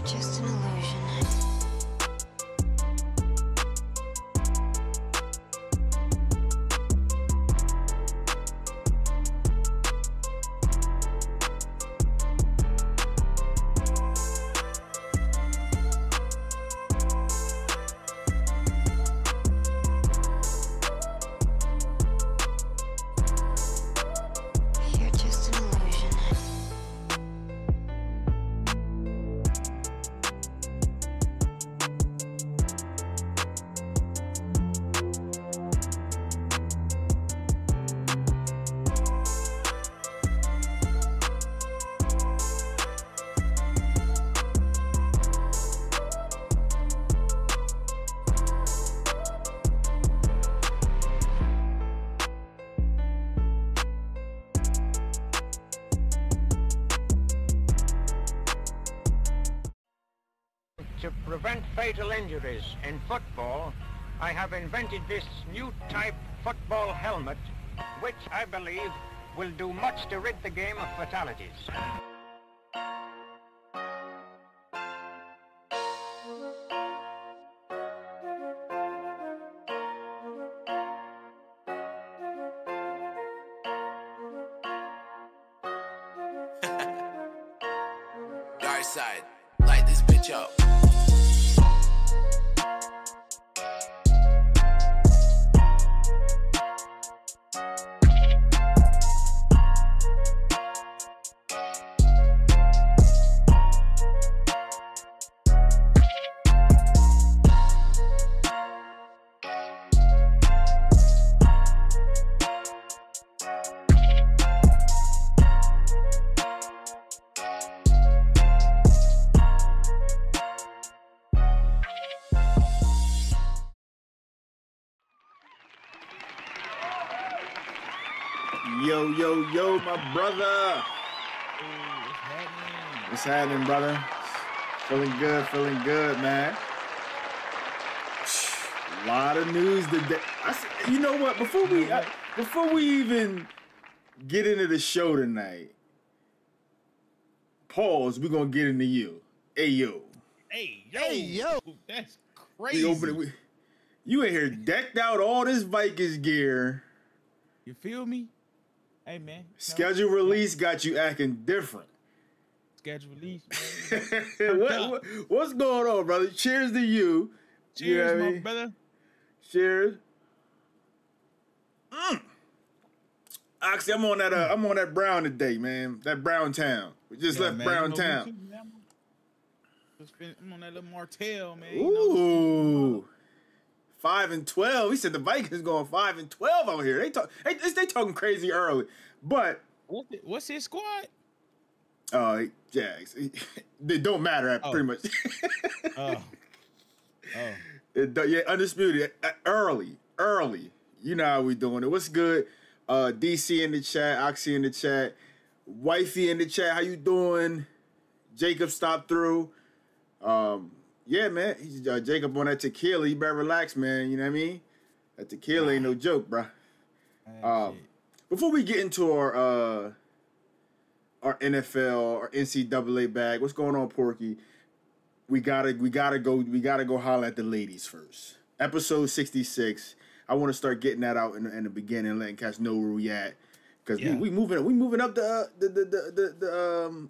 just an illusion. You're just an illusion. To prevent fatal injuries in football, I have invented this new type football helmet, which I believe will do much to rid the game of fatalities. Dark side, light this bitch up. Yo, yo, yo, my brother. What's happening, brother? Feeling good, man. A lot of news today. You know what? Before we even get into the show tonight, pause. We're gonna get into you. Hey yo. Hey yo. That's We crazy. open it. You in here decked out all this Vikings gear. You feel me? Hey man. Schedule release got you acting different. Schedule release. What's going on, brother? Cheers to you. Cheers, You know what I my mean? brother. Cheers. Actually, I'm on that Brown today, man. That Brown Town. We just left man, Brown you know me Town. too, man. I'm on that little Martell, man. Ooh. 5 and 12. He said the Vikings going 5 and 12 out here. They talking crazy early. But What's his squad? Jags. They don't matter pretty much. Oh. Yeah, undisputed. Early. You know how we doing it. What's good? DC in the chat, Oxy in the chat, Wifey in the chat. How you doing? Jacob stopped through. Yeah, man. He's Jacob on that tequila. You better relax, man. You know what I mean? That tequila ain't no joke, bruh. Before we get into our NFL, our NCAA bag, what's going on, Porky? We gotta go holler at the ladies first. Episode 66. I want to start getting that out in the beginning, letting cats know where we at, because we moving up the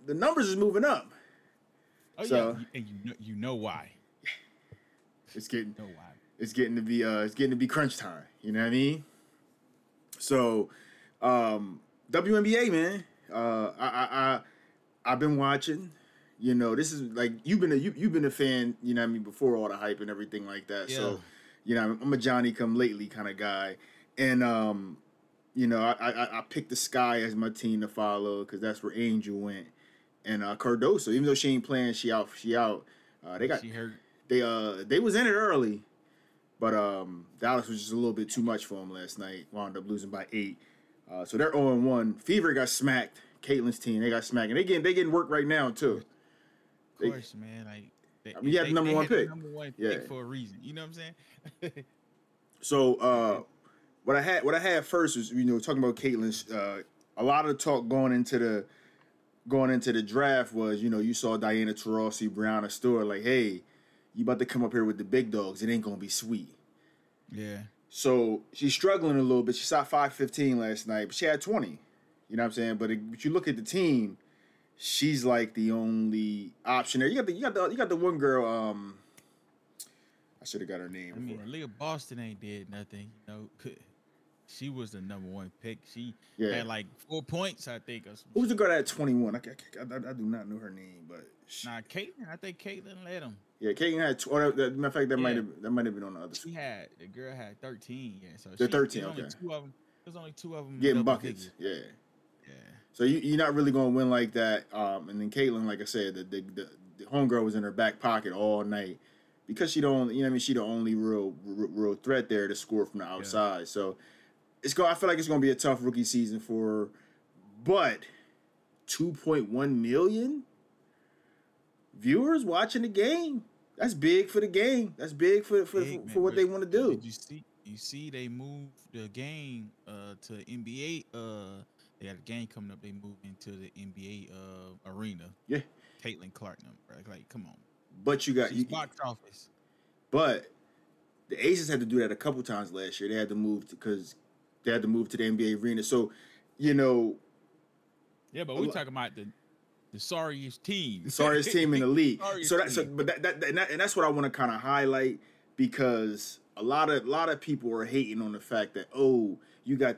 numbers is moving up. Oh So, yeah, and you know why? It's getting You know why? it's getting to be crunch time. You know what I mean? So, WNBA, man. I've been watching. You know, this is like you've been a fan. You know what I mean, before all the hype and everything like that. Yeah. So, you know, I'm a Johnny come lately kind of guy, and you know, I picked the Sky as my team to follow because that's where Angel went, and Cardoso, even though she ain't playing, she out. She hurt. They was in it early, but Dallas was just a little bit too much for them last night. Wound up losing by 8. So they're 0-1. Fever got smacked. Caitlin's team, they got smacked, and they getting work right now too. Of course, man. Like you had the number one pick. Number one Yeah. pick for a reason. You know what I'm saying? So what I had first was, you know, talking about Caitlin's, a lot of talk going into going into the draft was, you saw Diana Taurasi, Brianna Stewart, like, hey, you about to come up here with the big dogs. It ain't gonna be sweet. Yeah. So she's struggling a little bit. She shot 5-15 last night, but she had 20. You know what I'm saying? But you look at the team, she's like the only option there. You got the one girl. I should have got her name. I mean, before. Leah Boston ain't did nothing. She was the number 1 pick. She Yeah. had like 4 points, I think. Or some Who's the shit. girl that had 21? I do not know her name, but Nah, Caitlin. I think Caitlin led them. yeah, Caitlin had. Matter of fact, that Yeah. might have been on the other. The girl had 13. Yeah, so The 13, Only okay. 2 of them. There's only 2 of them Getting buckets. Yeah. Yeah. So you're not really gonna win like that. And then Caitlin, like I said, the homegirl was in her back pocket all night because she don't. She the only real threat there to score from the outside. So I feel like it's gonna be a tough rookie season for her. But 2.1 million viewers watching the game. That's big for the game. That's big for what they want to do. Did you see they moved the game to NBA. They got a game coming up. They moved into the NBA arena. Yeah. Caitlin Clark number. Like, come on. But you got She's box office. But the Aces had to do that a couple times last year. They had to move because they had to move to the NBA arena. So, Yeah, but we're talking about the sorriest team. the sorriest team in the league. Sorriest team. But that's what I want to kind of highlight because a lot of people are hating on the fact that you got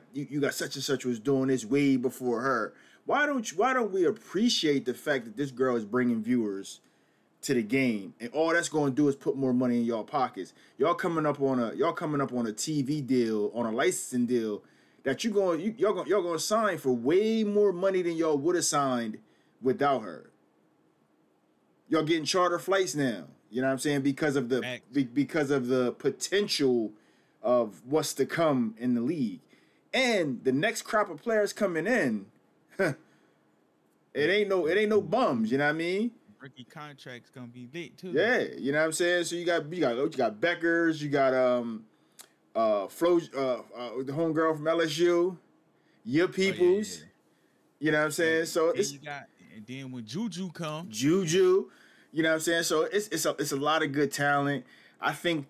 such and such was doing this way before her. Why don't we appreciate the fact that this girl is bringing viewers to the game, and all that's going to do is put more money in y'all pockets. Y'all coming up on a TV deal, on a licensing deal that y'all going to sign for way more money than y'all would have signed without her. Y'all getting charter flights now. You know what I'm saying? Because of the potential of what's to come in the league. And the next crop of players coming in, it ain't no bums, you know what I mean? Rookie contract's gonna be lit too. Yeah, you know what I'm saying? So you got Beckers, you got Flo, the homegirl from LSU, your peoples. Yeah. You know what I'm saying? So Then it's and then when Juju comes, Juju, you know what I'm saying? So it's a lot of good talent. I was talking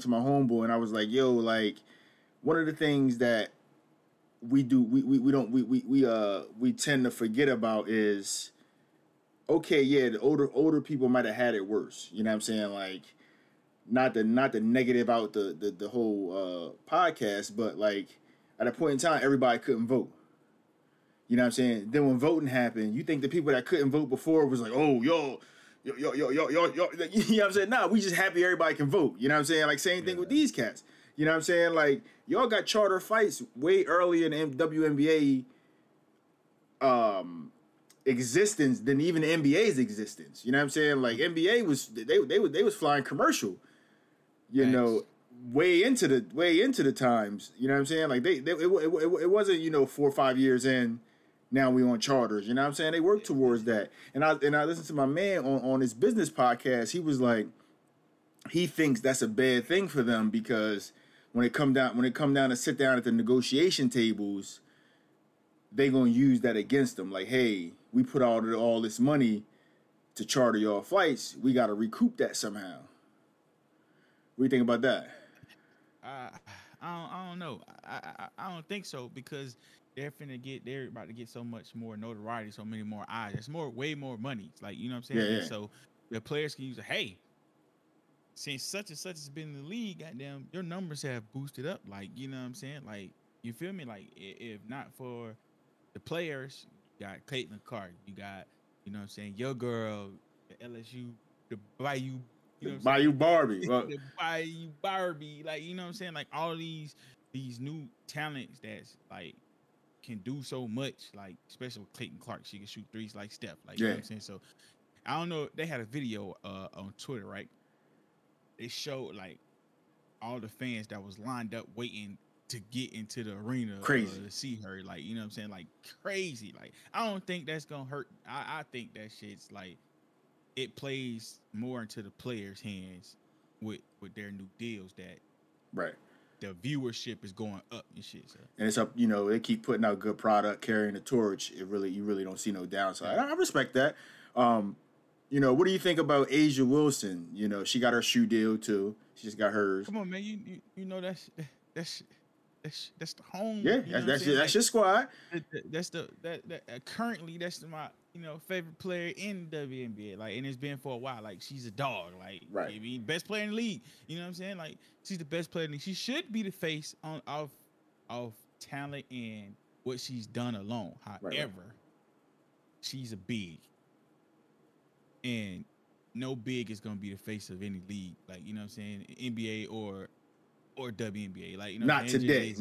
to my homeboy and I was like, yo, like one of the things that we tend to forget about is, okay, yeah, the older people might have had it worse. You know what I'm saying? Like not the negative out the whole podcast, but like at a point in time everybody couldn't vote. You know what I'm saying? Then when voting happened, you think the people that couldn't vote before was like, oh, yo, you know what I'm saying? Nah, we just happy everybody can vote. You know what I'm saying? Like same thing with these cats. You know what I'm saying? Like y'all got charter fights way earlier in WNBA existence than even the NBA's existence. You know what I'm saying? Like NBA was they was flying commercial. You know, way into the times. You know what I'm saying? Like it wasn't 4 or 5 years in. Now we on charters. You know what I'm saying? They work towards that. And I listened to my man on his business podcast. He was like, he thinks that's a bad thing for them because when it come down to sit down at the negotiation tables, they gonna use that against them. Like, hey, we put all this money to charter y'all flights. We got to recoup that somehow. What do you think about that? I don't know. I don't think so because they're about to get so much more notoriety, so many more eyes. There's way more money. It's like, you know what I'm saying? Yeah. And so the players can use hey, since such and such has been in the league, goddamn, your numbers have boosted up. Like, you know what I'm saying? Like, you feel me? Like, if not for the players, you got Caitlin Clark, you got, you know what I'm saying, your girl, the LSU, the Bayou. You know Bayou Barbie. the Bayou Barbie. Like, you know what I'm saying? Like, all these new talents that's, like, can do so much. Like, especially with Caitlin Clark. She can shoot threes like Steph. Like, you know what I'm saying? So, I don't know. They had a video on Twitter, right? They showed, like, all the fans that was lined up waiting to get into the arena to see her. Like, you know what I'm saying? Like, crazy. Like, I don't think that's going to hurt. I think that shit's, like, it plays more into the players' hands with their new deals that right. the viewership is going up and shit. So. And it's up, you know, they keep putting out good product, carrying the torch. You really don't see no downside. I respect that. You know, what do you think about Asia Wilson? You know, she got her shoe deal too. She just got hers. Come on, man. You know that's the home. Yeah, you know that's your squad. That's currently that's my favorite player in the WNBA. Like, and it's been for a while. Like, she's a dog. Like, right. I mean, best player in the league. You know what I'm saying? Like, she's the best player in the league. She should be the face of talent and what she's done alone. However, she's a big, and no big is gonna be the face of any league. Like, you know what I'm saying? NBA or WNBA. Like, you know, not today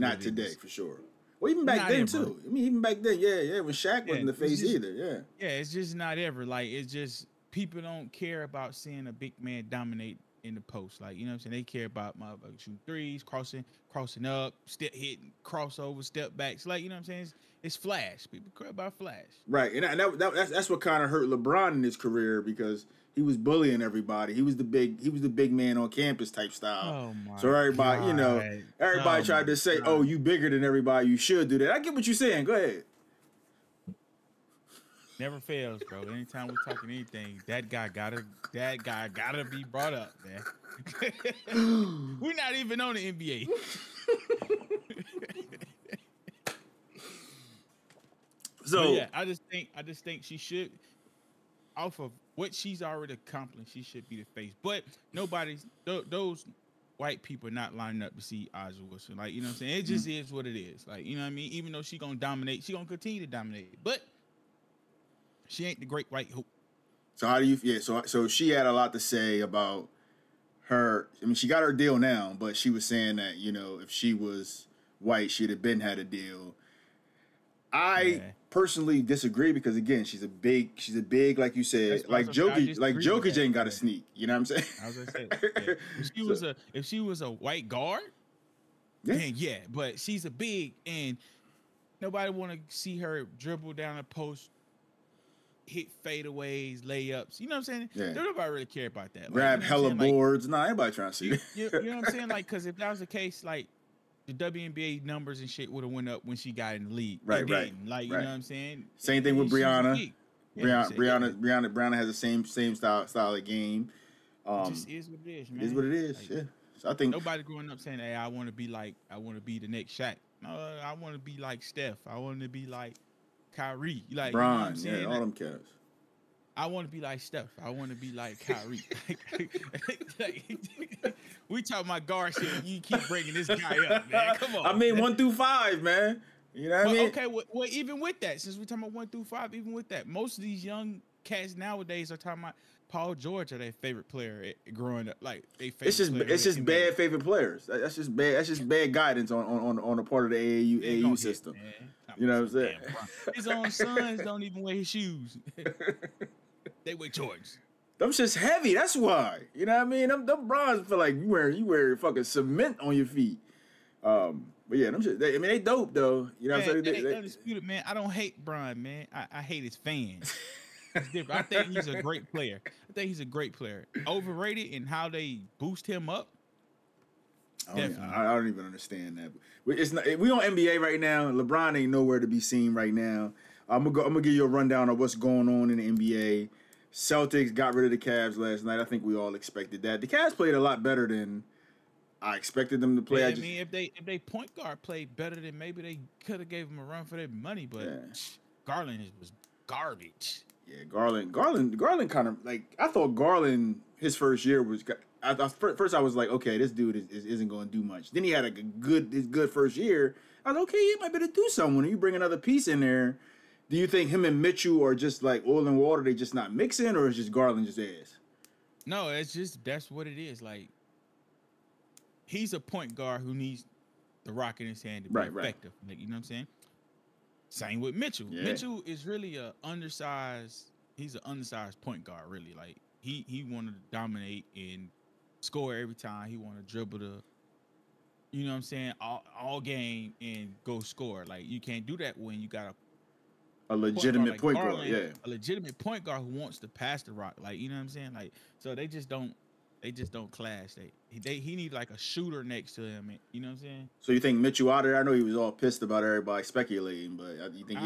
for sure. Well, even back then too. I mean, even back then, yeah, when Shaq wasn't the face either. Yeah, it's just not ever. Like, it's just people don't care about seeing a big man dominate in the post. Like, you know what I'm saying? They care about motherfuckers shooting threes, crossing up, step hitting, crossover, step backs. Like, you know what I'm saying? It's flash. People care about flash. Right, and that's what kind of hurt LeBron in his career, because he was bullying everybody. He was the big man on campus type style. Oh my so everybody, God. you know, everybody tried to say, "Oh, you bigger than everybody. You should do that." I get what you're saying. Go ahead. Never fails, bro. Anytime we're talking anything, that guy gotta be brought up, man. We're not even on the NBA. So yeah, I just think she should, off of what she's already accomplished, she should be the face. But those white people are not lining up to see Aja Wilson. Like, you know what I'm saying? It just is what it is. Like, you know what I mean? Even though she gonna dominate, she gonna continue to dominate. But she ain't the great white hope. So how do you? Yeah. So she had a lot to say about her. I mean, she got her deal now, but she was saying that, you know, if she was white, she'd have been had a deal. I personally disagree, because again, she's a big, like you said, like Jokic ain't got a sneak. You know what I'm saying? I was gonna say, if she was a white guard, then yeah, but she's a big, and nobody want to see her dribble down a post, hit fadeaways, layups. You know what I'm saying? Yeah. Nobody really care about that. Grab like, hella boards. Nah, anybody trying to see it. You know what I'm saying? Like, because if that was the case, like, the WNBA numbers and shit would have went up when she got in the league. Right. Like, you know what I'm saying? Same thing with Brianna. Brianna has the same style of game. It just is what it is, man. It is what it is. Like, yeah. So I think nobody growing up saying, "Hey, I want to be the next Shaq." No, I want to be like Steph. I want to be like Kyrie. Like, Bron, you know what I'm saying? all them cats. I want to be like Steph. I want to be like Kyrie. We talking about guard shit. You keep bringing this guy up, man. Come on. I mean, 1 through 5, man. You know what I mean? Okay, well, even with that, since we're talking about 1 through 5, even with that, most of these young cats nowadays are talking about Paul George are their favorite player growing up. Like, they favorite. It's just bad favorite players. That's just bad. That's just bad guidance on the part of the AAU system. Hit, you know what I'm saying? His own sons don't even wear his shoes. They wear Jordans. Them shit's heavy. That's why. You know what I mean? Them bras feel like you wear fucking cement on your feet. But yeah, them shit. They dope though. You know what I'm saying? They undisputed, man. I don't hate Bron, man. I hate his fans. It's different. I think he's a great player. Overrated in how they boost him up. I don't even understand that. It's not. We on NBA right now. LeBron ain't nowhere to be seen right now. I'm gonna give you a rundown of what's going on in the NBA. Celtics got rid of the Cavs last night. I think we all expected that. The Cavs played a lot better than I expected them to play. Yeah, I mean, if they point guard played better, then maybe they could have gave him a run for their money. But Garland was garbage. Yeah, Garland kind of, like, I thought Garland, his first year was. First I was like, okay, this dude isn't going to do much. Then he had his good first year. I was like, okay, you might better do something. When you bring another piece in there, do you think him and Mitchell are just like oil and water? They just not mixing, or is just Garland just ass? No, that's what it is. Like, he's a point guard who needs the rock in his hand to be effective. Like, you know what I'm saying? Same with Mitchell. Yeah. Mitchell is really he's an undersized point guard, really. Like, he wanted to dominate and score every time. He wanted to dribble you know what I'm saying, all game and go score. Like, you can't do that when you got a legitimate point guard, a legitimate point guard who wants to pass the rock. Like, you know what I'm saying? Like, so they They just don't clash. He need like a shooter next to him. You know what I'm saying? So you think Mitchell out there? I know he was all pissed about everybody speculating, but you think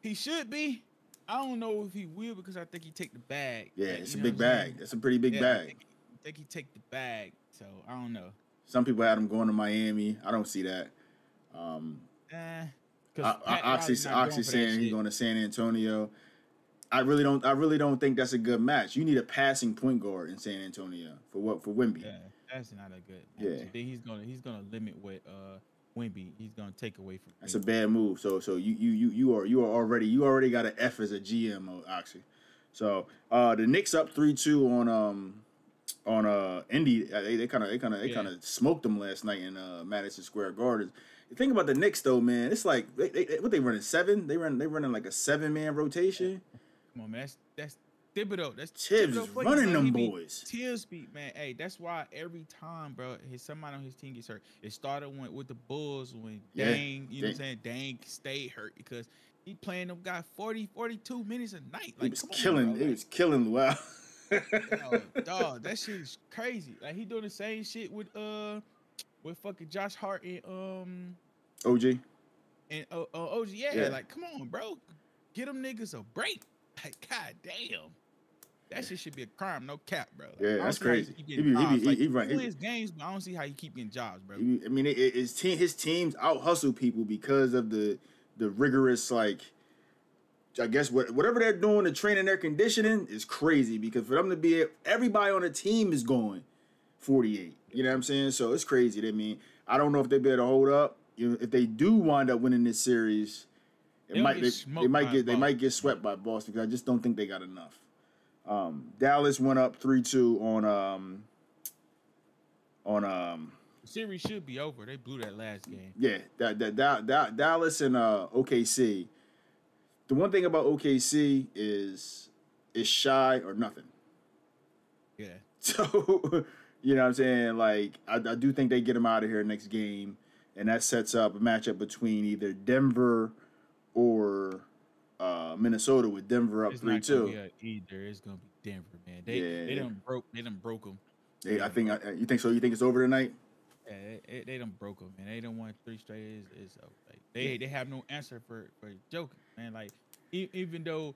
he should be. I don't know if he will because I think he take the bag. Yeah, like, it's a big bag. That's a pretty big bag. I think he take the bag. So I don't know. Some people had him going to Miami. I don't see that. Oxy saying he's going to San Antonio. I really don't think that's a good match. You need a passing point guard in San Antonio for Wemby. Yeah, that's not a good match. Yeah. Then he's gonna limit what Wemby. He's gonna take away from. That's a bad move. So you already got an F as a GM, Oxy. So the Knicks up 3-2 on Indy. They kind of smoked them last night in Madison Square Garden. The thing about the Knicks though, man, it's like what they running 7? They running like a 7-man rotation. Come on, man. That's Thibodeau. That's Tibbs Thibodeau running them boys. Tibbs speed, man. Hey, that's why every time, bro, somebody on his team gets hurt. It started with the Bulls when Dang, you know what I'm saying? Dang stayed hurt because he playing them guys 40, 42 minutes a night. Like, he was killing Wow. Dog, that shit is crazy. Like he doing the same shit with fucking Josh Hart and OG. And OG, yeah. Like come on, bro, get them niggas a break. Like god damn, that shit should be a crime, no cap, bro. Like, yeah, that's crazy. He wins games, but I don't see how you keep getting jobs, bro. I mean, his teams out hustle people because of the rigorous, like, I guess whatever they're doing to train and their conditioning is crazy because for them to be everybody on the team is going 48. You know what I'm saying? So it's crazy. I mean, I don't know if they be able to hold up. You know, if they do wind up winning this series, they might get swept by Boston because I just don't think they got enough. Dallas went up 3-2 on the series should be over. They blew that last game. Yeah, Dallas and OKC. The one thing about OKC is shy or nothing. Yeah. So you know what I'm saying? Like I do think they get them out of here next game, and that sets up a matchup between either Denver or Minnesota with Denver up 3-2. Either it's gonna be Denver, man. They done broke them. I think you think so. You think it's over tonight? Yeah, they done broke them, man. They done won 3 straight. It's over. Like, they have no answer for Joker, man. Like even though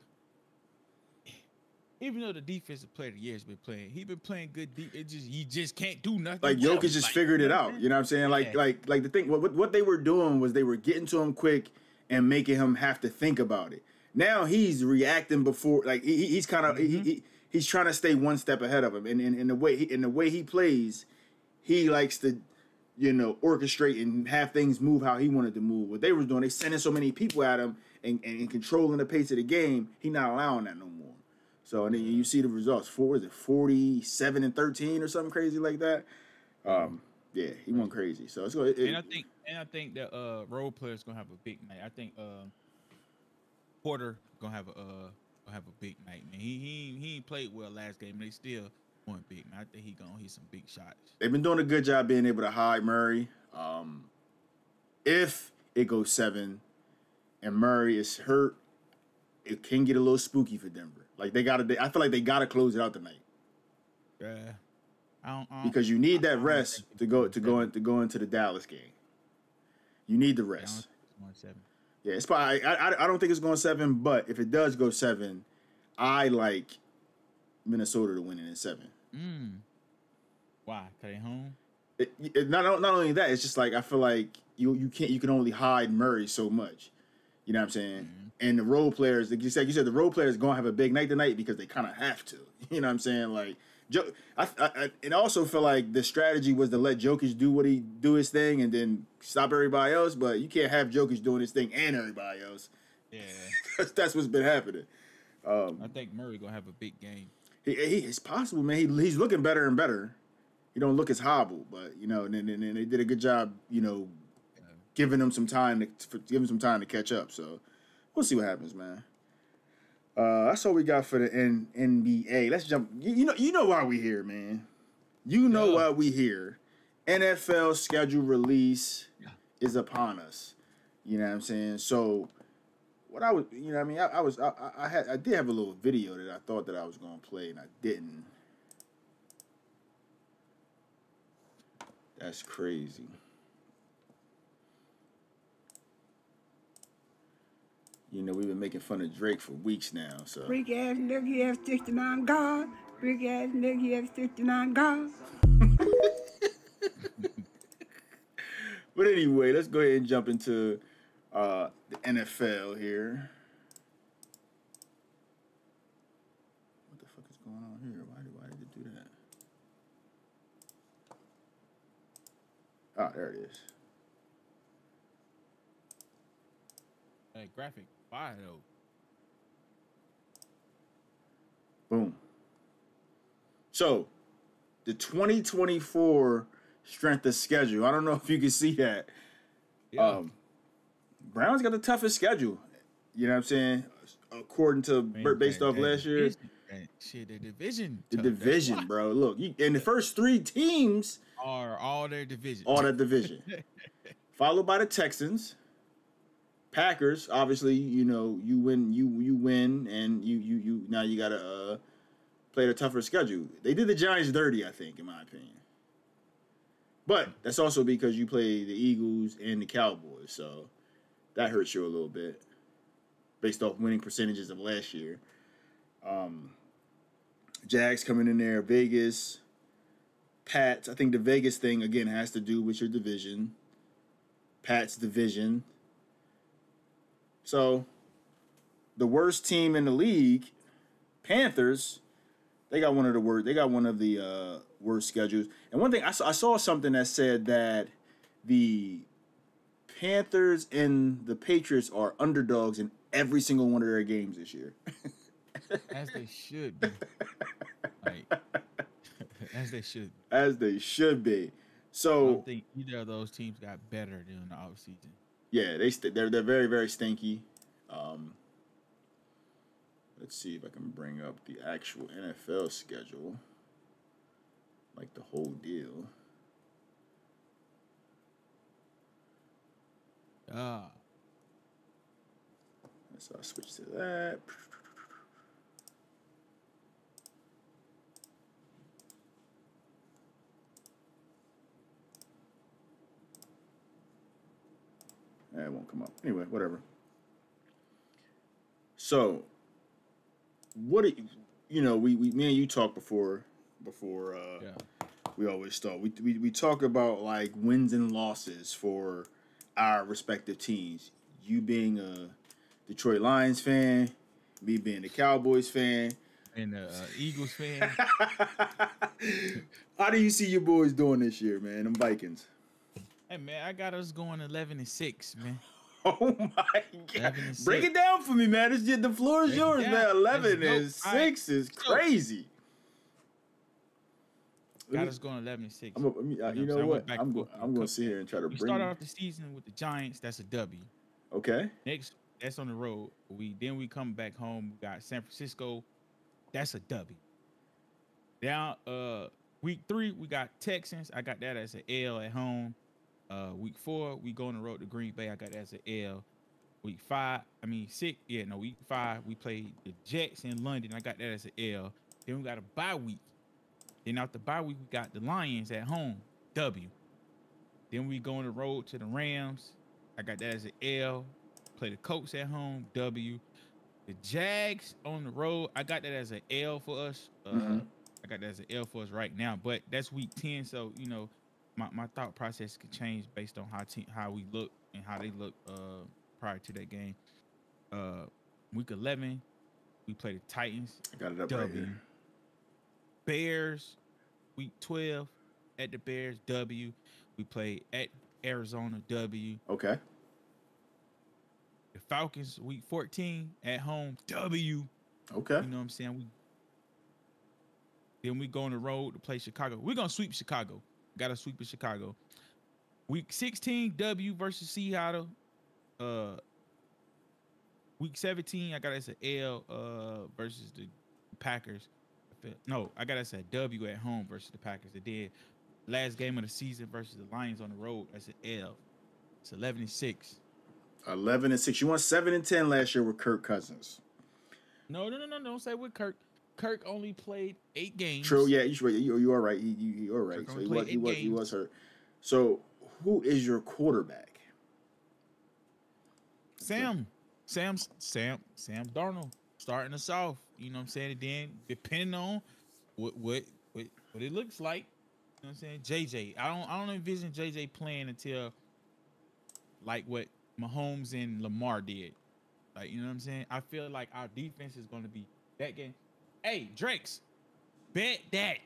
the defensive player of the year has been playing, he been playing good. You just can't do nothing. Like Jokic just figured it out. You know what I'm saying? Like the thing. What they were doing was they were getting to him quick and making him have to think about it. Now he's reacting before, like he's kind of he's trying to stay one step ahead of him, and in the way he plays, he likes to, you know, orchestrate and have things move how he wanted to move. What they were doing, they sending so many people at him and controlling the pace of the game. He not allowing that no more. So and then you see the results. 47 and 13 or something crazy like that. Yeah, he went crazy. So it's going. And I think that role players gonna have a big night. I think Porter gonna have a big night, man. He ain't played well last game, but they still won big. Man, I think he gonna hit some big shots. They've been doing a good job being able to hide Murray. If it goes 7 and Murray is hurt, it can get a little spooky for Denver. Like I feel like they gotta close it out tonight. Yeah. Because you need that rest to go into the Dallas game. You need the rest. Yeah, it's probably. I don't think it's going 7, but if it does go 7, I like Minnesota to win it in 7. Why? 'Cause they home. Not only that, it's just like I feel like you can only hide Murray so much. You know what I'm saying? Mm-hmm. And the role players, like you said, the role players gonna have a big night tonight because they kind of have to. You know what I'm saying? Like. I also feel like the strategy was to let Jokic do his thing and then stop everybody else, but you can't have Jokic doing his thing and everybody else. Yeah, that's what's been happening. I think Murray gonna have a big game. It's possible, man. He's looking better and better. He don't look as hobbled, but you know, and they did a good job, you know, giving him some time to catch up. So we'll see what happens, man. That's all we got for the NBA. Let's jump. You know why we here, man. You know why we here. NFL schedule release is upon us. You know what I'm saying? So, I did have a little video that I thought that I was gonna play and I didn't. That's crazy. You know, we've been making fun of Drake for weeks now, so. Freak ass nigga, he have 69 God. Freak ass nigga, he have 69 God. But anyway, let's go ahead and jump into the NFL here. What the fuck is going on here? Why did it do that? Ah, there it is. That graphic fire though. Boom. So, the 2024 strength of schedule. I don't know if you can see that. Yeah. Browns got the toughest schedule. You know what I'm saying? According to based off last year. Shit, the division. The division, bro. Look, and the first 3 teams are all their division. All that division. Followed by the Texans. Packers, obviously, you know, you win, and you now you gotta play the tougher schedule. They did the Giants dirty, I think, in my opinion. But that's also because you play the Eagles and the Cowboys, so that hurts you a little bit based off winning percentages of last year. Jags coming in there, Vegas, Pats. I think the Vegas thing again has to do with your division. Pats division. So, the worst team in the league, Panthers, they got one of the worst schedules. And one thing I saw something that said that the Panthers and the Patriots are underdogs in every single one of their games this year. As they should be. Like, as they should. As they should be. So I don't think either of those teams got better during the offseason. Yeah, they're very, very stinky. Let's see if I can bring up the actual NFL schedule, like the whole deal. So I'll switch to that. It won't come up. Anyway, whatever. So, what do you know? Me and you talked before. We always talk. We talk about like wins and losses for our respective teams. You being a Detroit Lions fan, me being a Cowboys fan, and Eagles fan. How do you see your boys doing this year, man? Them Vikings. Hey man, I got us going 11-6, man. Oh my God! Break it down for me, man. The floor is yours, man. 11-6 is crazy. Got us going 11-6. You know what? I'm going to sit here and try to bring. We start off the season with the Giants. That's a W. Okay. Next, that's on the road. Then we come back home. We got San Francisco. That's a W. Down week 3, we got Texans. I got that as an L at home. Week 4, we go on the road to Green Bay. I got that as an L. Week 5, week 5, we played the Jets in London. I got that as an L. Then we got a bye week. Then after bye week, we got the Lions at home, W. Then we go on the road to the Rams. I got that as an L. Play the Colts at home, W. The Jags on the road, I got that as an L for us. I got that as an L for us right now, but that's week 10, so, you know, my thought process could change based on how we look and how they look prior to that game. Week 11, we play the Titans. I got it up right here. Bears, week 12, at the Bears, W. We play at Arizona, W. Okay. The Falcons, week 14, at home, W. Okay. You know what I'm saying? Then we go on the road to play Chicago. We're going to sweep Chicago. Got to sweep in Chicago. Week 16, W versus Seattle. Week 17, I got us an L versus the Packers. No, I got us a W at home versus the Packers. They did last game of the season versus the Lions on the road. That's an L. It's 11-6. 11-6. You won 7-10 last year with Kirk Cousins. No. Don't say with Kirk. Kirk only played 8 games. True. Yeah, you are right. You are right. Kirk So he was hurt. So, who is your quarterback? Sam Darnold starting us off. You know what I'm saying? And then depending on what it looks like. You know what I'm saying? JJ. I don't envision JJ playing until like what Mahomes and Lamar did. Like, you know what I'm saying? I feel like our defense is going to be that game. Hey, Drakes, bet that.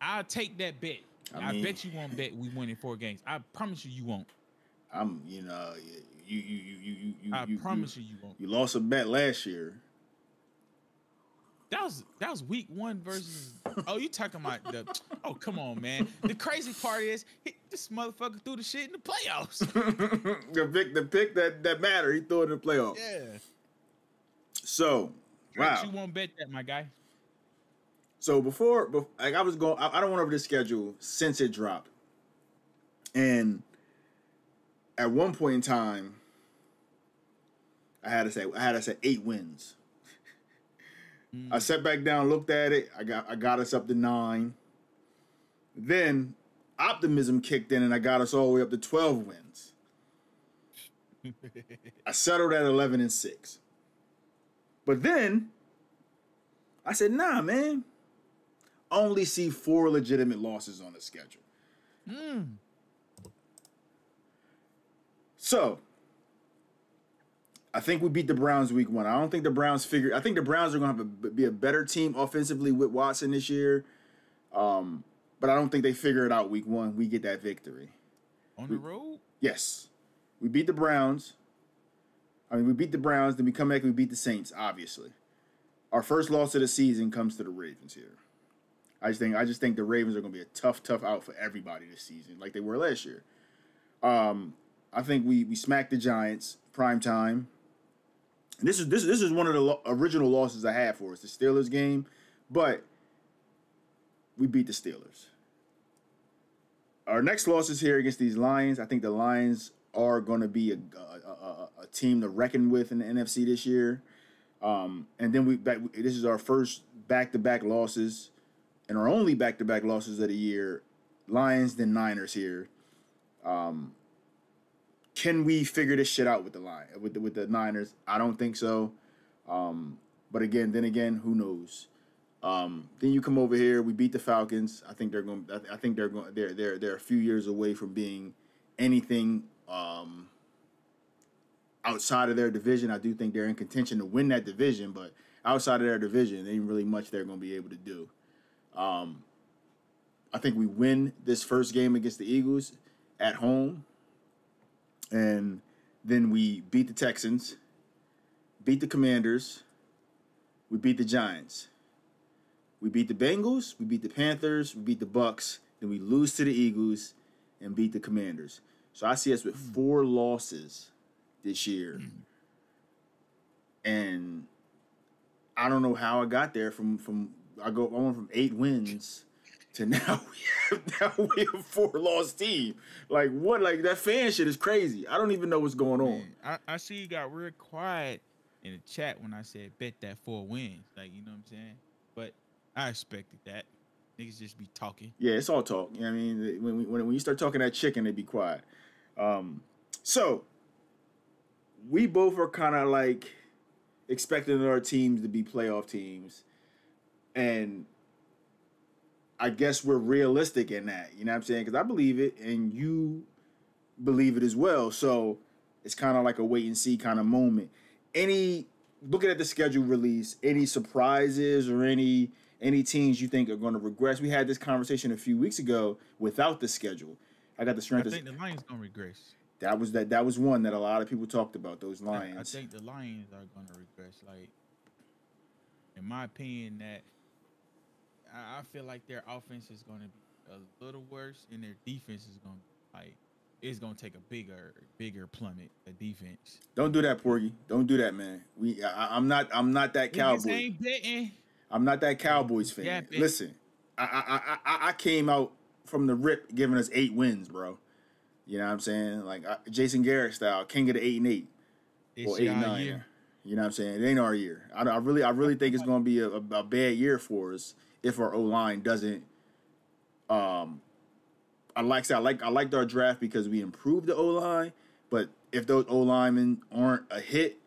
I'll take that bet. I bet you won't bet we win in 4 games. I promise you won't. I promise you won't. You lost a bet last year. That was week 1 versus. Oh, you talking about the? Oh, come on, man. The crazy part is this motherfucker threw the shit in the playoffs. the pick that mattered, he threw it in the playoffs. Yeah. So, wow. You won't bet that, my guy. So before like I was going, I don't went over the schedule since it dropped, and at one point in time, I had to say 8 wins. I sat back down, looked at it. I got us up to 9. Then optimism kicked in, and I got us all the way up to 12 wins. I settled at 11-6. But then I said, nah, man. I only see 4 legitimate losses on the schedule. So I think we beat the Browns week 1. I don't think the Browns I think the Browns are going to be a better team offensively with Watson this year. But I don't think they figure it out week 1. We get that victory. On the road? Yes. We beat the Browns. We beat the Browns, then we come back and we beat the Saints, obviously. Our first loss of the season comes to the Ravens here. I just think the Ravens are going to be a tough out for everybody this season, like they were last year. I think we smacked the Giants prime time. And this is one of the original losses I had for us, the Steelers game, but we beat the Steelers. Our next loss is here against these Lions. I think the Lions are going to be a team to reckon with in the NFC this year. And then this is our first back-to-back losses and our only back-to-back losses of the year. Lions, then Niners here. Can we figure this shit out with the Niners? I don't think so. But again, who knows? Then you come over here. We beat the Falcons. I think they're a few years away from being anything outside of their division. I do think they're in contention to win that division, but outside of their division, there ain't really much they're going to be able to do. I think we win this first game against the Eagles at home, and then we beat the Texans, beat the Commanders, we beat the Giants. We beat the Bengals, we beat the Panthers, we beat the Bucks, then we lose to the Eagles and beat the Commanders. So I see us with 4 losses this year. And I don't know how I got there I went from 8 wins to now we have 4-loss team. Like what? Like that fan shit is crazy. I don't even know what's going on. I see you got real quiet in the chat when I said bet that 4 wins. Like, you know what I'm saying? But I expected that. Niggas just be talking. Yeah, it's all talk. You know what I mean? When you start talking that chicken, they be quiet. So we both are kind of like expecting our teams to be playoff teams. And I guess we're realistic in that. You know what I'm saying? Because I believe it and you believe it as well. So it's kind of like a wait and see kind of moment. Looking at the schedule release, any surprises or any teams you think are going to regress? We had this conversation a few weeks ago without the schedule. I got the strength. I think the Lions going to regress. That was one that a lot of people talked about, those Lions. I think the Lions are going to regress. Like, in my opinion, that I feel like their offense is going to be a little worse, and their defense is going to it's going to take a bigger plummet. The defense. Don't do that, Porgy. Don't do that, man. I'm not that Cowboy. Ain't betting. I'm not that Cowboys fan. Yeah, listen, I came out from the rip giving us 8 wins, bro. You know what I'm saying? Like Jason Garrett style, king of the 8-8 or 8-9. You know what I'm saying? It ain't our year. I really think it's going to be a bad year for us if our O-line doesn't I liked our draft because we improved the O-line, but if those O-linemen aren't a hit,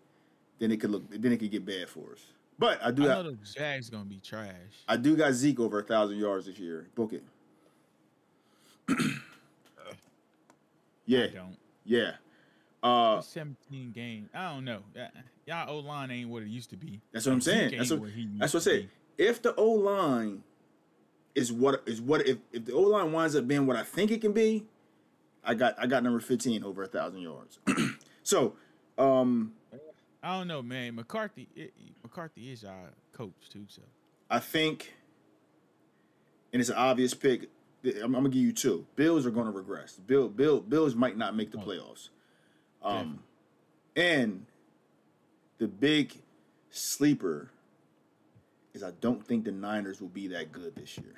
then it could get bad for us. But I know the Jags gonna be trash. I do got Zeke over 1,000 yards this year. Book it. Yeah. I don't. Yeah. 17 games. I don't know. Y'all O-line ain't what it used to be. That's what I'm saying. That's what I said. If the O-line is what if the O-line winds up being what I think it can be, I got number 15 over 1,000 yards. So, I don't know, man. McCarthy is our coach too, so I think, and it's an obvious pick. I'm gonna give you two. Bills are gonna regress. Bills might not make the playoffs. And the big sleeper is I don't think the Niners will be that good this year.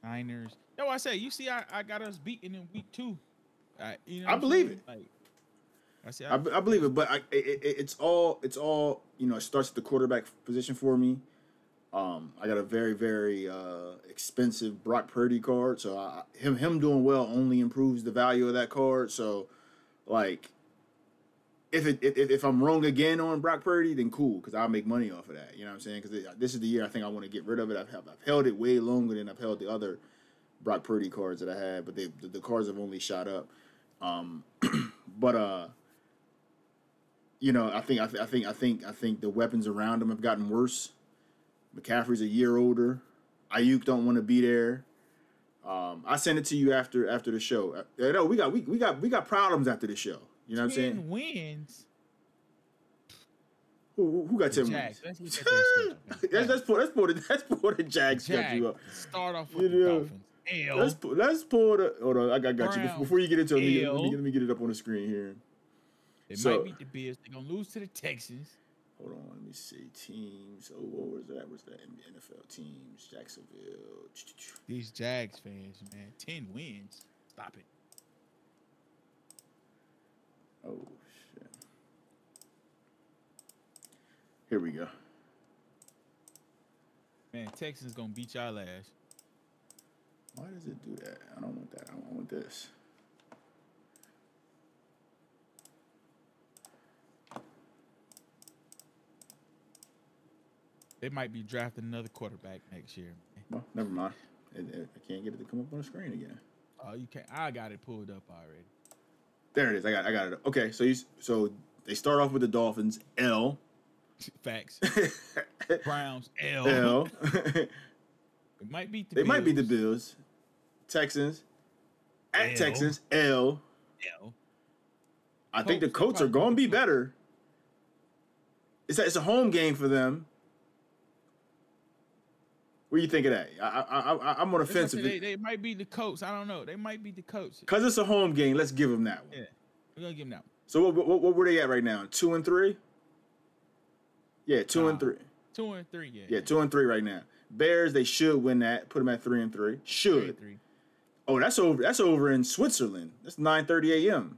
Niners. Yo, I say, you see, I got us beaten in week 2. I believe it. Like, I believe it, but it's all it starts at the quarterback position for me. I got a very, very expensive Brock Purdy card, so him doing well only improves the value of that card. So, like, if I'm wrong again on Brock Purdy, then cool, because I'll make money off of that. You know what I'm saying? Because this is the year I think I want to get rid of it. I've held it way longer than I've held the other Brock Purdy cards that I had, but the cards have only shot up. But I think the weapons around him have gotten worse. McCaffrey's a year older. Ayuk don't want to be there. I sent it to you after the show. No, we got problems after the show. You know what I'm saying? 10 wins. Who got 10 Jags. wins? Let's look at that Let's pull the Jags schedule up. Start off with the Dolphins. Let's pull the. Hold on, I got you. Browns. Before you get into it, let me get it up on the screen here. They might beat the Bills. They're gonna lose to the Texans. Hold on, let me see teams. Oh, what was that? What's that? NFL teams? Jacksonville. These Jags fans, man, 10 wins. Stop it. Oh shit. Here we go. Man, Texans gonna beat y'all ass. Why does it do that? I don't want that. I want this. They might be drafting another quarterback next year. Well, never mind. I can't get it to come up on the screen again. Oh, you can't. I got it pulled up already. There it is. I got it. Okay, so they start off with the Dolphins. L. Facts. Browns. L. L. It might beat the They Bills. might beat the Bills. Texans. At L. Texans. L. L. I think the Colts Colts are probably going to be beat the Colts. better. It's a home game for them. What do you think of that? I'm on the fence. They might be the Colts. I don't know. They might be the Colts. Because it's a home game, let's give them that one. Yeah, we're gonna give them that one. So what were they at right now? 2-3? Yeah, 2-3. 2-3. Yeah. Yeah, 2-3 right now. Bears, they should win that. Put them at 3-3. Should. 3-3. Oh, that's over in Switzerland. That's 9:30 a.m.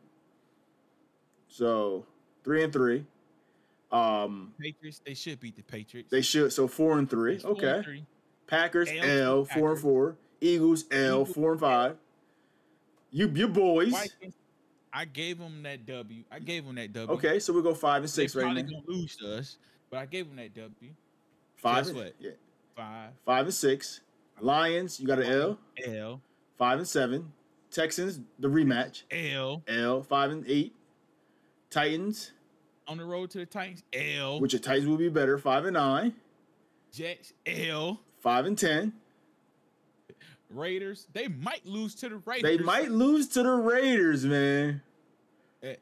So 3-3. Patriots, they should beat the Patriots. They should. So 4-3. It's Okay. 4-3. Packers L, L 4-4. Eagles L 4-5. Your boys. Vikings, I gave them that W. Okay, so we go 5 and 6 They're right probably now. gonna lose to us, but I gave them that W. 5 Guess and what? Yeah. 5 and 6. Lions, you got an L. L 5 and 7. Texans, the rematch. L 5 and 8. Titans, on the road to the Titans. L which your Titans will be better. 5 and 9. Jets. L 5 and 10. Raiders. They might lose to the Raiders. They might lose to the Raiders, man. Eh,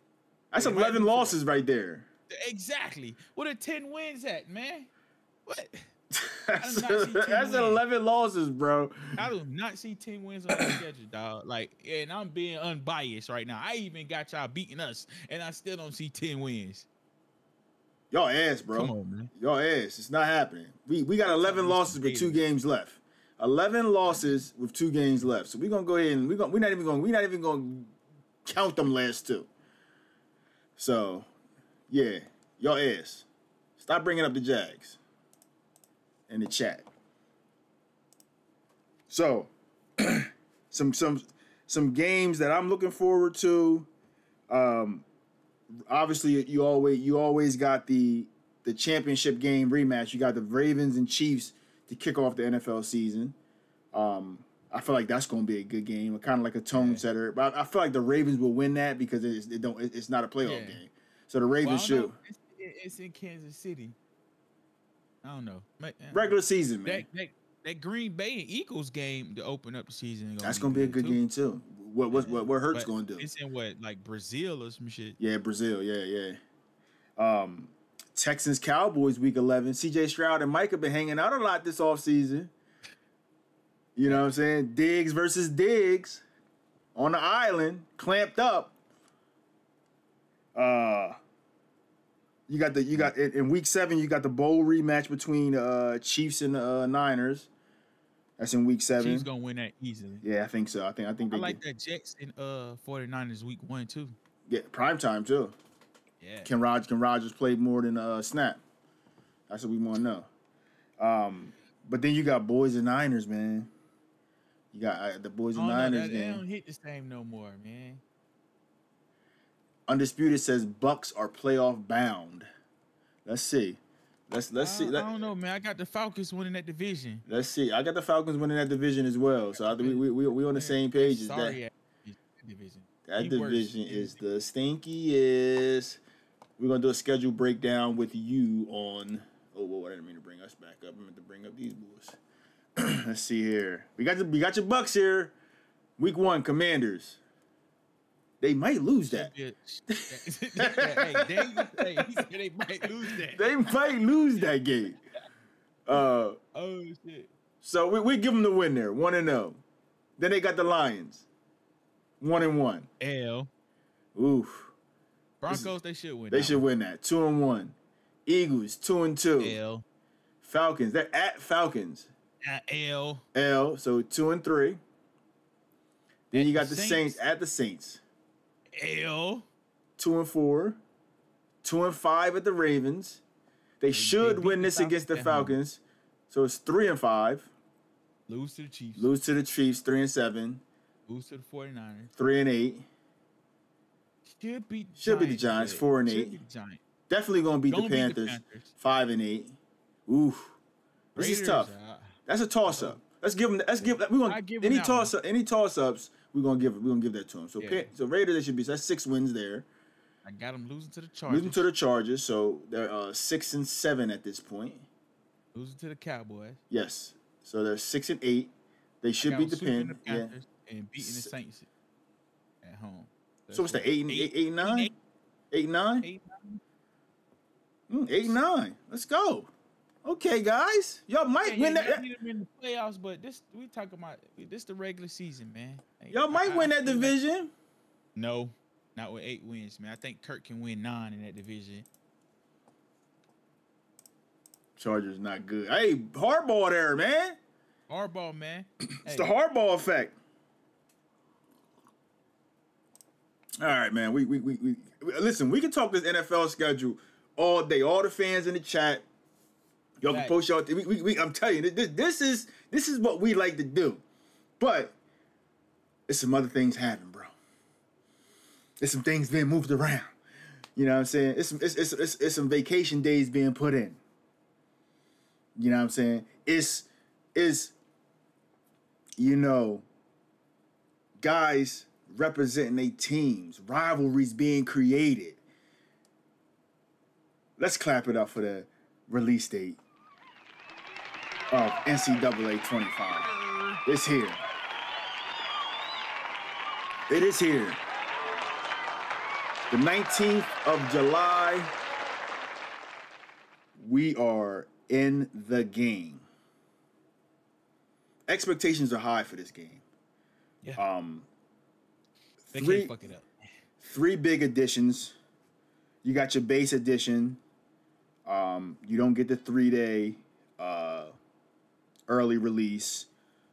That's they might 11 lose to losses right there. Exactly. What are 10 wins at, man? What? That's, not see 10 that's wins. 11 losses, bro. I do not see 10 wins on the schedule, dog. Like, and I'm being unbiased right now. I even got y'all beating us, and I still don't see 10 wins. Y'all ass, bro. Come on, man. Y'all ass. It's not happening. We got 11 losses with 2 games left. 11 losses with 2 games left. So we're gonna go ahead and we're not even gonna count them last 2. So, y'all ass. Stop bringing up the Jags in the chat. So, some games that I'm looking forward to. Obviously, you always got the championship game rematch. You got the Ravens and Chiefs to kick off the NFL season. I feel like that's going to be a good game, kind of like a tone setter. But I feel like the Ravens will win that because it's not a playoff game. So the Ravens should. It's in Kansas City. I don't know. Regular season, man. That Green Bay and Eagles game to open up the season. That's going to be a good game too. What Hurts going to do? It's in like Brazil or some shit. Yeah, Brazil. Yeah. Texans Cowboys week 11. CJ Stroud and Mike have been hanging out a lot this offseason. You know what I'm saying? Diggs versus Diggs on the island, clamped up. You got in week 7. You got the bowl rematch between Chiefs and Niners. That's in week 7. Chiefs gonna win that easily. Yeah, I think so. I think I like that Jets and 49ers week 1 too. Yeah, prime time too. Yeah. Can Rodgers play more than snap? That's what we want to know. But then you got boys and Niners, man. You got the boys and Niners game. They don't hit the same no more, man. Undisputed says Bucks are playoff bound. Let's see. Let's see. I don't know, man. I got the Falcons winning that division. Let's see. I got the Falcons winning that division as well. So I think we on the same page as that. Division. That division is the stinkiest. We're gonna do a schedule breakdown with you on. Oh, I didn't mean to bring us back up. I meant to bring up these boys. Let's see here. We got your Bucks here. Week 1, Commanders. They might lose that. Hey, he said they might lose that. They might lose that game. Oh shit. So we give them the win there, 1-0. Then they got the Lions, 1-1. L. Oof. Broncos, they should win. They should win that, 2-1. Eagles, 2-2. L. Falcons, they're at Falcons. L. So 2-3. Then you got the Saints at the Saints. L. 2-4. 2-5 at the Ravens. They should win this against the Falcons. So it's 3-5. Lose to the Chiefs. 3-7. Lose to the 49ers. 3-8. Should beat the Giants. 4-8. Definitely gonna beat the Panthers. 5-8. Oof. This is tough. That's a toss up. Let's give them. We're gonna any toss ups. We're gonna give that to them. So so Raiders, they should be. So that's 6 wins there. I got them losing to the Chargers. So they're 6-7 at this point. Losing to the Cowboys. Yes. So they're 6-8. They should beat the Panthers. Yeah. And beating the Saints at home. So what's the 8-9? 8-9? 8-9. Let's go. Okay, guys. Y'all might win that. Beat them in the playoffs, but we talking about this the regular season, man. Y'all might win that division. No, not with 8 wins, man. I think Kirk can win 9 in that division. Chargers not good. Hey, Harbaugh there, man. Harbaugh, man. It's the Harbaugh effect. All right, man. We listen. We can talk this NFL schedule all day. All the fans in the chat, y'all can post y'all. I'm telling you, this is what we like to do. But it's some other things happening, bro. There's some things being moved around. You know what I'm saying? It's some vacation days being put in. You know what I'm saying? It's guys representing their teams, rivalries being created. Let's clap it up for the release date of NCAA 25. It's here. It is here. The 19th of July. We are in the game. Expectations are high for this game. Yeah. They can't fuck it up. 3 big additions. You got your base edition. You don't get the 3-day early release.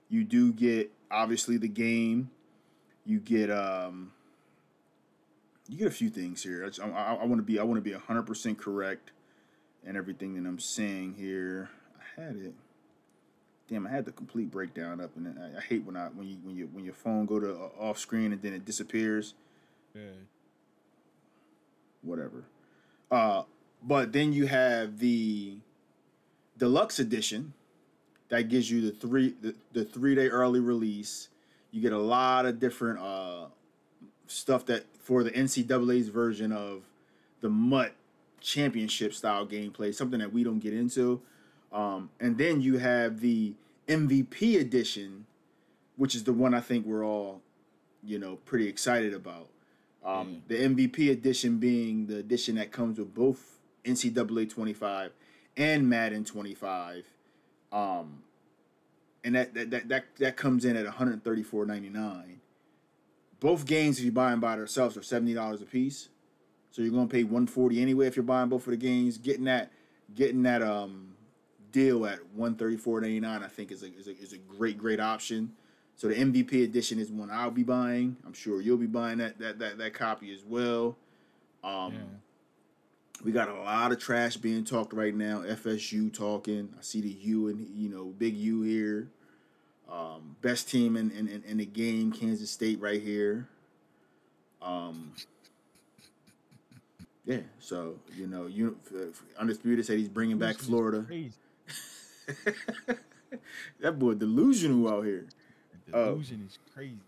You do get obviously the game. You get a few things here. I want to be 100% correct in everything that I'm saying here. I had it. Damn, I had the complete breakdown up, and I hate when your phone go to off screen and then it disappears. Yeah. Whatever. But then you have the deluxe edition that gives you the 3-day early release. You get a lot of different stuff that for the NCAA's version of the MUT championship style gameplay, something that we don't get into. And then you have the MVP edition, which is the one I think we're all, pretty excited about. The MVP edition being the edition that comes with both NCAA 25 and Madden 25. And that comes in at $134.99. Both games, if you buy them by themselves, are $70 a piece. So you're gonna pay $140 anyway if you're buying both of the games. Getting that deal at $134.99, I think is a great option. So the MVP edition is one I'll be buying. I'm sure you'll be buying that copy as well. We got a lot of trash being talked right now. FSU talking. I see the U and big U here. Best team in the game, Kansas State right here. Yeah, so Undisputed said he's bringing back Florida. That boy delusional out here. Delusion is crazy.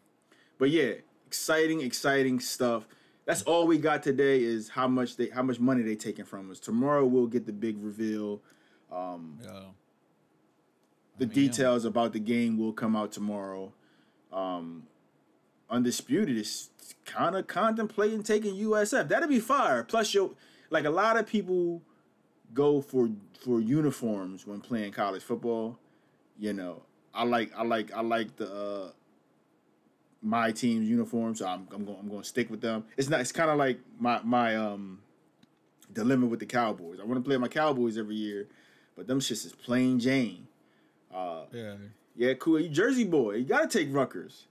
But yeah, exciting stuff. That's all we got today is how much money they taking from us. Tomorrow we'll get the big reveal. The details about the game will come out tomorrow. Undisputed is kind of contemplating taking USF. That'd be fire. Plus, a lot of people go for uniforms when playing college football. I like the my team's uniform, so I'm going to stick with them. It's kind of like my dilemma with the Cowboys. I want to play my Cowboys every year, but them shits is plain Jane. Yeah, cool. You Jersey boy, you gotta take Rutgers.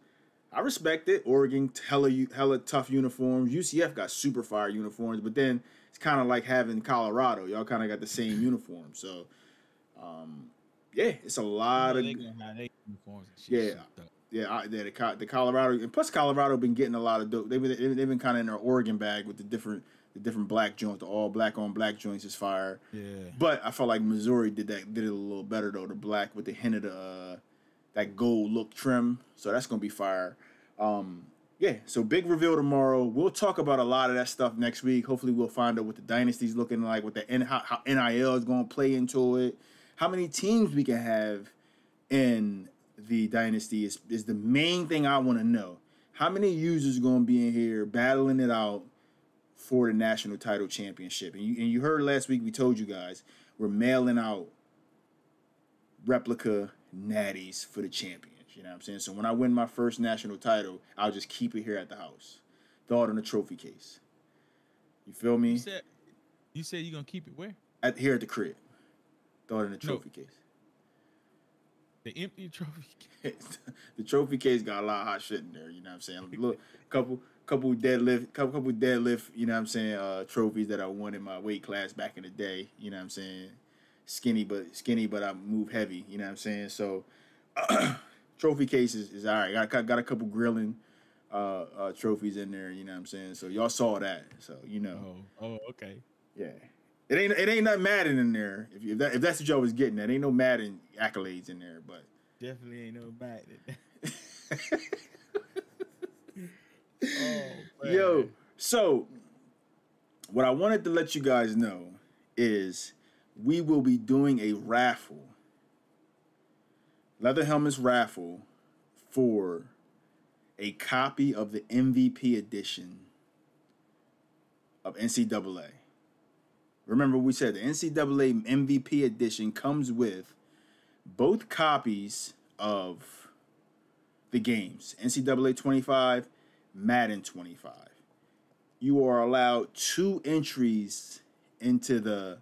I respect it. Oregon, hella tough uniforms. UCF got super fire uniforms, but then it's kind of like having Colorado. Y'all kind of got the same uniform. So, yeah, it's a lot of uniforms and shit the Colorado, and plus Colorado been getting a lot of dope. They've been kind of in their Oregon bag with the different black joints. The all black on black joints is fire. Yeah. But I felt like Missouri did it a little better though. The black with the hint of the that gold look trim. So that's gonna be fire. Yeah. So big reveal tomorrow. We'll talk about a lot of that stuff next week. Hopefully we'll find out what the dynasty's looking like, what how NIL is gonna play into it, how many teams we can have in the dynasty is the main thing I want to know. How many users going to be in here battling it out for the national title championship? And you heard last week we told you guys we're mailing out replica natties for the champions. You know what I'm saying? So when I win my first national title, I'll just keep it here at the house. Throw it in a trophy case. You feel me? You said you're going to keep it where? Here at the crib. Throw it in a trophy case. The empty trophy case. The trophy case got a lot of hot shit in there, you know what I'm saying? Look, couple deadlift, you know what I'm saying, trophies that I won in my weight class back in the day, you know what I'm saying? Skinny but I move heavy, you know what I'm saying? So trophy case is all right. Got a couple grilling trophies in there, you know what I'm saying? So y'all saw that. So, Oh, okay. Yeah. It ain't nothing Madden in there. If that's what y'all was getting at, ain't no Madden accolades in there, but definitely ain't no Madden. Yo, so what I wanted to let you guys know is we will be doing a raffle, Leather Helmets raffle, for a copy of the MVP edition of NCAA. Remember, we said the NCAA MVP edition comes with both copies of the games, NCAA 25, Madden 25. You are allowed 2 entries into the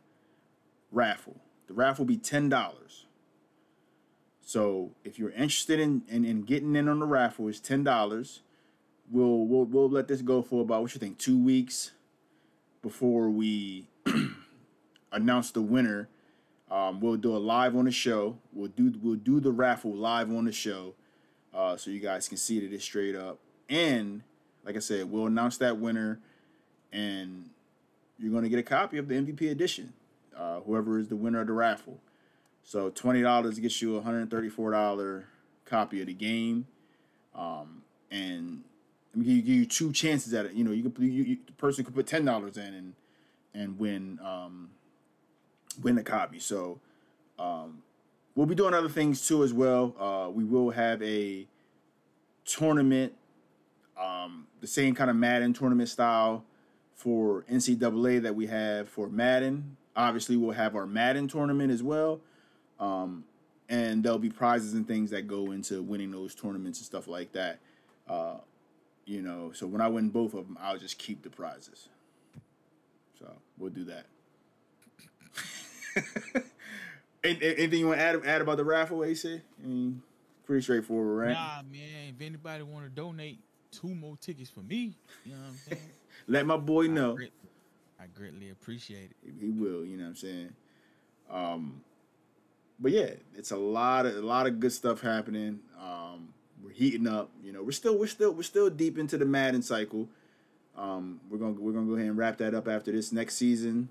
raffle. The raffle will be $10. So if you're interested in getting in on the raffle, it's $10. We'll let this go for about, 2 weeks before we announce the winner We'll do it live on the show. We'll do the raffle live on the show, so you guys can see that it's straight up. And like I said, we'll announce that winner, and you're gonna get a copy of the MVP edition. Whoever is the winner of the raffle. So $20 gets you a $134 copy of the game, and I'm gonna give you two chances at it. You know, the person could put $10 in and win the copy. So we'll be doing other things too as well. We will have a tournament, the same kind of Madden tournament style for NCAA that we have for Madden. Obviously, we'll have our Madden tournament as well. And there'll be prizes and things that go into winning those tournaments and stuff like that. You know, so when I win both of them, I'll just keep the prizes. So we'll do that. Anything you want to add about the raffle, AC? I mean, pretty straightforward, right? Nah, man. If anybody want to donate 2 more tickets for me, you know what I'm saying? Let my boy know. I greatly appreciate it. He will, you know what I'm saying? But yeah, it's a lot of good stuff happening. We're heating up. You know, we're still deep into the Madden cycle. We're gonna go ahead and wrap that up after this next season.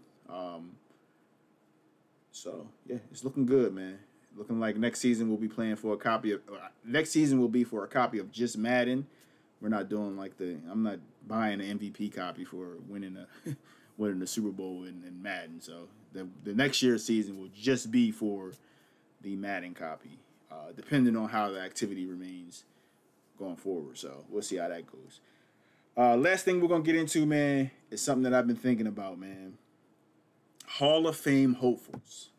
So yeah, it's looking good, man. Looking like next season we'll be playing for a copy of. Next season will be for a copy of just Madden. We're not doing like I'm not buying an MVP copy for winning the Super Bowl in Madden. So the next year's season will just be for the Madden copy, depending on how the activity remains going forward. So we'll see how that goes. Last thing we're gonna get into, man, is something that I've been thinking about, man. Hall of Fame hopefuls.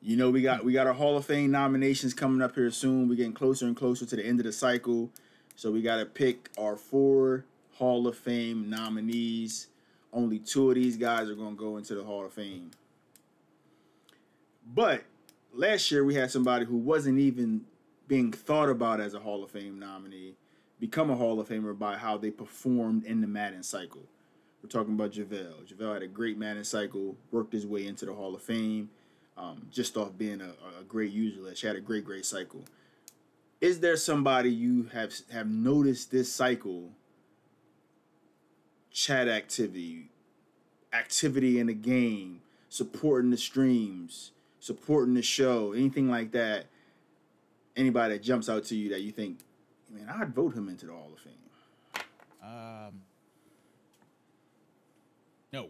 You know, we got our Hall of Fame nominations coming up here soon. We're getting closer and closer to the end of the cycle. So we got to pick our 4 Hall of Fame nominees. Only 2 of these guys are going to go into the Hall of Fame. But last year we had somebody who wasn't even being thought about as a Hall of Fame nominee become a Hall of Famer by how they performed in the Madden cycle. We're talking about JaVale. JaVale had a great Madden cycle, worked his way into the Hall of Fame, just off being a great user. She had a great cycle. Is there somebody you have noticed this cycle, chat activity in the game, supporting the streams, supporting the show, anything like that? Anybody that jumps out to you that you think, man, I'd vote him into the Hall of Fame? No.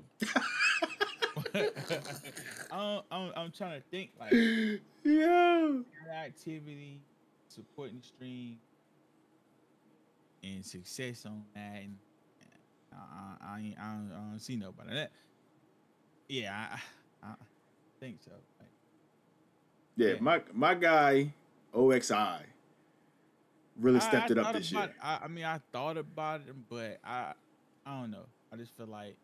I'm trying to think like activity, supporting the stream, and success on that. And I don't see nobody that. Yeah, I think so. Yeah, my guy OXI really stepped it up this year. I mean, I thought about it, but I don't know. I just feel like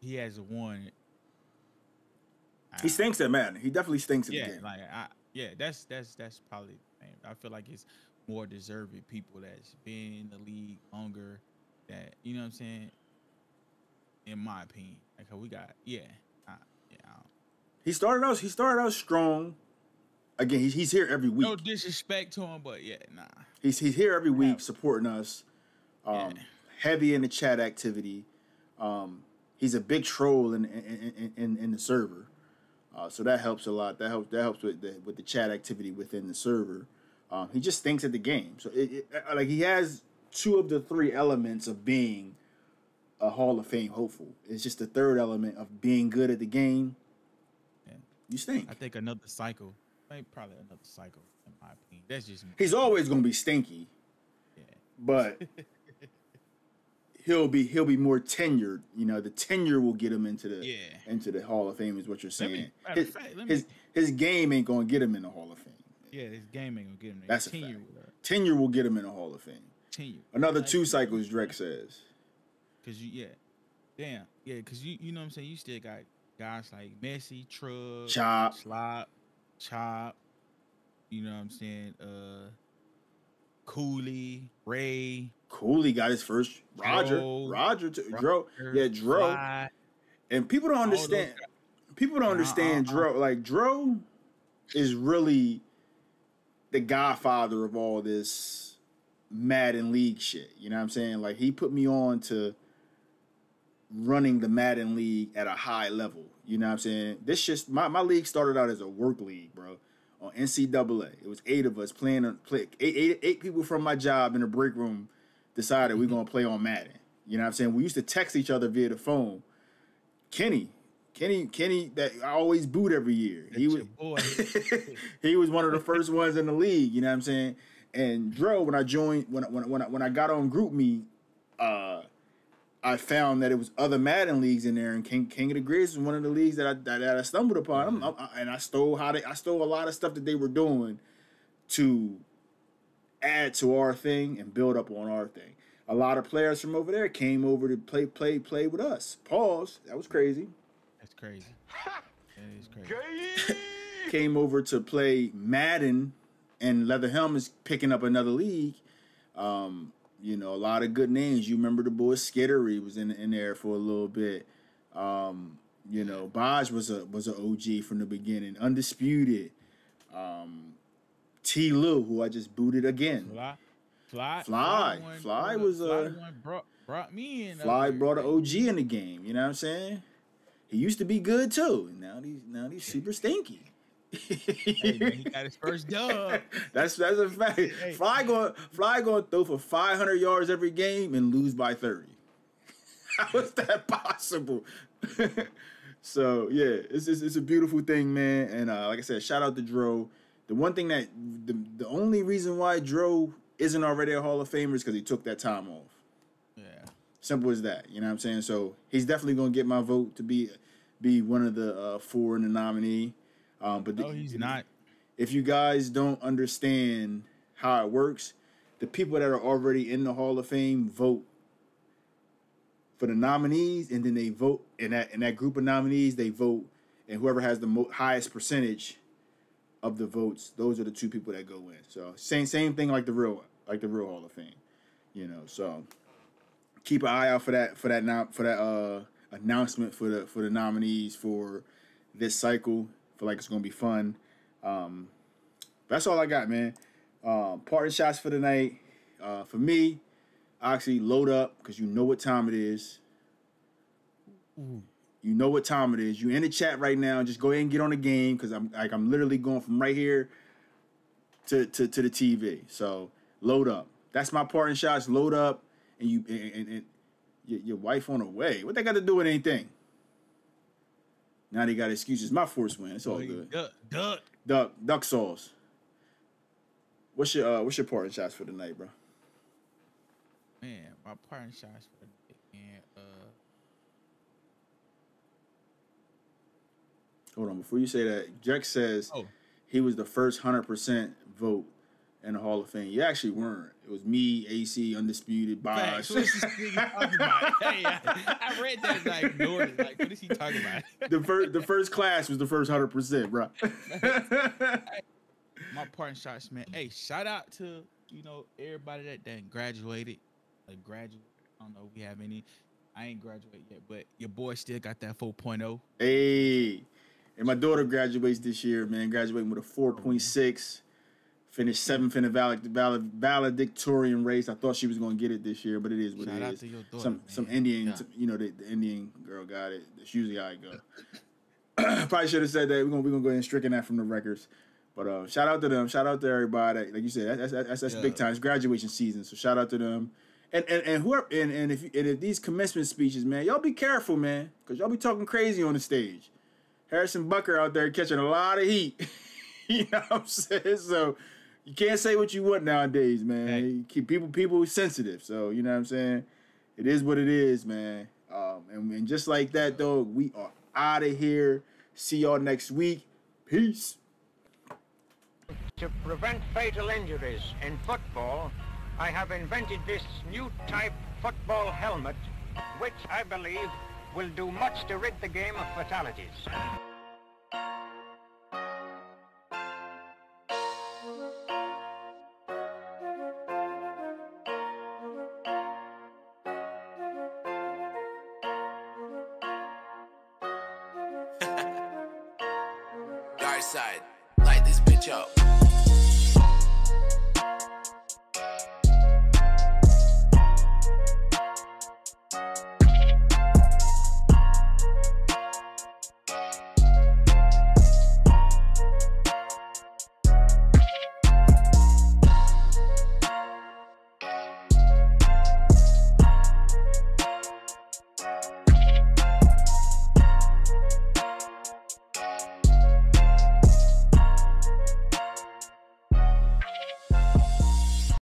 he has one. He stinks at Madden. He definitely stinks at the game. That's probably the thing. I feel like it's more deserving people that's been in the league longer. That, you know what I'm saying? In my opinion, like we got He started out strong. Again, he's here every week. No disrespect to him, but yeah, nah. He's here every week supporting us. Heavy in the chat activity. He's a big troll in the server, so that helps a lot. That helps with the chat activity within the server. He just thinks at the game, so like he has 2 of the 3 elements of being a Hall of Fame hopeful. It's just the 3rd element of being good at the game. Yeah. You stink. I think another cycle, probably another cycle in my opinion. That's just me. He's always gonna be stinky, but. He'll be more tenured. You know, the tenure will get him into the Hall of Fame, is what you're saying. His game ain't gonna get him in the Hall of Fame. Yeah, his game ain't gonna get him there. That's a fact. Tenure will get him in the Hall of Fame. Tenure. Another 2 cycles, Drek says. Cause you know what I'm saying. You still got guys like Messi, Trug, Chop. You know what I'm saying. Cooley, Ray. Cooley got his first. Roger, Dro. Yeah, Dro. Fly. And people don't All those understand. guys- People don't understand Dro. Like Dro is really the godfather of all this Madden League shit. You know what I'm saying? Like he put me on to running the Madden League at a high level. You know what I'm saying? This just my league started out as a work league, bro. On NCAA. It was 8 of us playing eight people from my job in the break room decided we're gonna play on Madden. You know what I'm saying? We used to text each other via the phone. Kenny, that I always boot every year. That's your boy. He was one of the first ones in the league, you know what I'm saying? And Dro, when I joined, when I got on GroupMe, I found that it was other Madden leagues in there, and King of the Grids was one of the leagues that I stumbled upon. And I stole a lot of stuff that they were doing to add to our thing and build up on our thing. A lot of players from over there came over to play with us. Pause. That was crazy. That's crazy. That is crazy. Came over to play Madden, and Leather Helmet's picking up another league. You know, a lot of good names. You remember the boy Skittery was in there for a little bit. You know, Baj was a OG from the beginning. Undisputed. T. Lou, who I just booted again. Fly was brought me in. Fly brought an OG in the game. You know what I'm saying? He used to be good too. Now he's super stinky. Hey, man, he got his first dub. That's a fact. Hey. Fly going throw for 500 yards every game and lose by 30. How is that possible? So yeah, it's a beautiful thing, man. And like I said, shout out to Dro. The one thing that the only reason why Dro isn't already a Hall of Famer is because he took that time off. Yeah. Simple as that. You know what I'm saying? So he's definitely gonna get my vote to be one of the 4 in the nominee. But No, he's not. If you guys don't understand how it works, the people that are already in the Hall of Fame vote for the nominees, and then they vote in that group of nominees. They vote, and whoever has the highest percentage of the votes, those are the 2 people that go in. So same thing like the real Hall of Fame, you know. So keep an eye out for that announcement for the nominees for this cycle. Feel like it's gonna be fun. That's all I got, man. Parting shots for the night. For me, Oxy, load up because you know what time it is. Ooh. You know what time it is. You in the chat right now. Just go ahead and get on the game because I'm literally going from right here to the TV. So load up. That's my parting shots. Load up, and your wife on the way. What they got to do with anything? Now they got excuses. My force win. It's all good. Duck sauce. What's your parting shots for the night, bro? Man, my parting shots for the night, man. Hold on, before you say that, Jack says he was the first 100% vote in the Hall of Fame. You actually weren't. It was me, AC, Undisputed, Bosh. What is this nigga talking about? Hey, I read that and I ignored it. Like, what is he talking about? The first class was the first 100%, bro. My parting shots, man. Hey, shout out to, everybody that graduated. I don't know if we have any. I ain't graduated yet, but your boy still got that 4.0. Hey. And my daughter graduates this year, man. Graduating with a 4.6. Finished 7th in the valedictorian race. I thought she was going to get it this year, but it is what Shout it out is. to your daughter, Some man. Indian, Yeah. the Indian girl got it. That's usually how it go. Probably should have said that. We're gonna go ahead and stricken that from the records. But shout out to them. Shout out to everybody. Like you said, that's big time. It's graduation season, so shout out to them. And whoever and if these commencement speeches, man, y'all be careful, man, because y'all be talking crazy on the stage. Harrison Bucker out there catching a lot of heat. You know what I'm saying? So you can't say what you want nowadays, man. Hey. You keep people sensitive. So you know what I'm saying? It is what it is, man. And just like that, though, we are out of here. See y'all next week. Peace. To prevent fatal injuries in football, I have invented this new type football helmet, which I believe will do much to rid the game of fatalities. Dark side, light this bitch up.